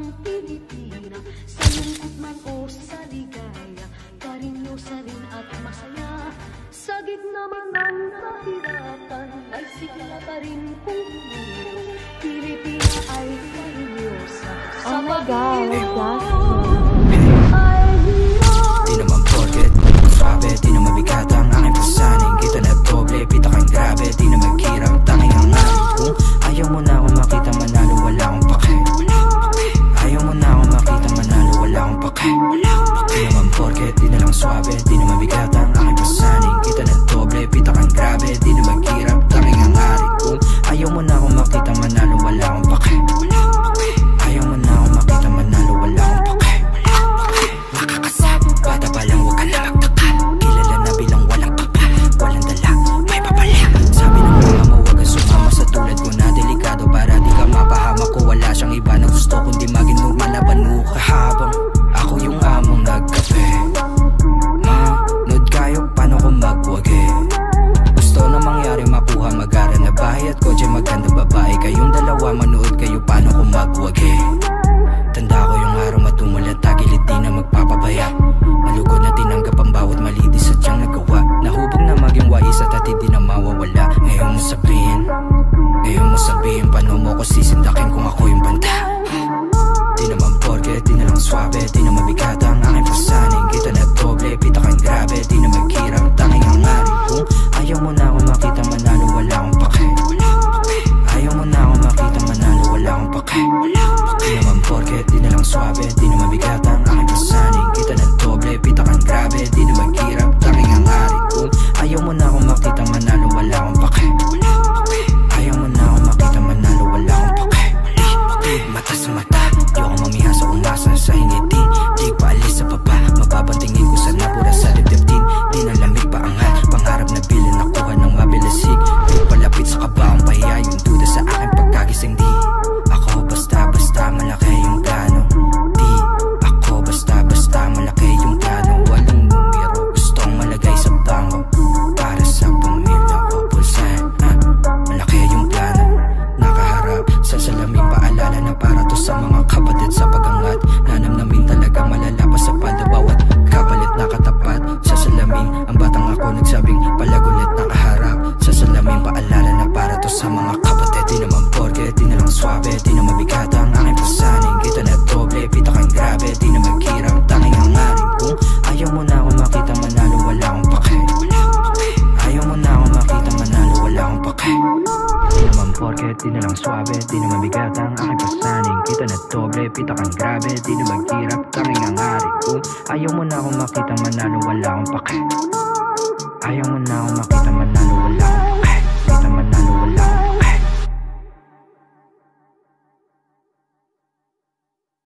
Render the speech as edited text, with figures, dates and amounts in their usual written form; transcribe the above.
ang Pilipina. Sa lungkot man o sa ligaya, karinyosa rin at masaya. Sa gitna man ng kahirapan, ay sigla pa rin kung umiro. Pilipina ay karinyosa. Sa Panginoon ay hirap. Di naman porket swabe, di na mabigat ang aking pasaning. Kita na doble, pita kang grabe, di na maghirap, tanging ang aking. Kung ayaw mo na akong makita manalo, wala akong pake. Ayaw mo na akong makita manalo, wala akong pake. Di naman porket, di na lang swabe, di na mabigat ang aking pasaning. Kita na doble, pita kang grabe, di na maghirap, tanging ang aking. Kung ayaw mo na akong makita manalo, wala akong pake. Ayaw mo na akong makita manalo, wala akong pake. Nakakasab, bata pa lang, huwag ka na magtaka. Kilala na bilang walang kapa, walang dala, may papala. Sabi ng mama mo, huwag kang sumama sa tulad ko na delikado. Para di ka mapahama ko, wala siyang iba na gusto kundi maging normal na banuka. Habang ako yung among nagkape, manood kayo, paano ko magwagi. Gusto na mangyari, makuha, mag-ara na bahay at kotse, magandang babae. Kayong dalawa, manood kayo, paano ko magwagi. Tanda ko yung araw matungal at tagilid, di na magpapabaya. Malugod na tinanggap ang bawat mali, di sadyang nagawa. Nahubog na maging wais at hindi na mawawala. Ngayon mo sabihin, paano mo ko sisindakin kung ako yung banta. Di naman porket, di na lang swabe, di na mabigat ang aking pasaning. Kita na doble, pita kang grabe, di na maghirap, tanging ang aring. Kung ayaw mo na akong makita manalo, wala akong pake. Ayaw mo na akong makita manalo, wala akong pake. Di naman porket, di na lang swabe, di na mabigat ang aking pasaning. Kita na doble, pita kang grabe, di na maghirap, tanging ang aring. Kung ayaw mo na akong makita manalo, wala akong pake. Ayaw mo na akong makita manalo, wala akong pake. Mata sa mata, di ako mamiha sa unasan sa ingiti. Di paalis sa baba, mapapantingin ko sa napura sa dibdib. Di na lamig paangal, pangarap na bilin nakuha ng mabilisig. Di palapit sa kabaong pahiya, yung duda sa aking pagkagising. Di ako basta-basta malaki yung plano. Di ako basta-basta malaki yung plano. Walang numero, gustong malagay sa bangko. Para sa pamilya ko, pulsahan, malaki yung plano. Nakaharap sa salamin, paalala na para to sa mga kapatid sa pagangat. Nanamnamin talaga malalapas sa palda, bawat kapalit nakatapat sa salamin. Ang batang ako nagsabing palagulit nakaharap sa salamin, paalala na para to sa mga kapatid. Di naman porket, di na lang swabe, di na mabigat ang aking pasaning. Kita na doble, pita kang grabe, di na maghirap, tanging ang aring. Kung ayaw mo na akong makita manalo, wala akong pake. Ayaw mo na akong makita manalo, wala akong pake. Di naman porket, di na lang swabe, di na mabigat ang aking pasaning. Kita na doble, pita kang grabe, di na maghirap, tanging ang aring. Kung ayaw mo na akong makita manalo, wala akong pake. Ayaw mo na akong makita manalo, wala akong pake.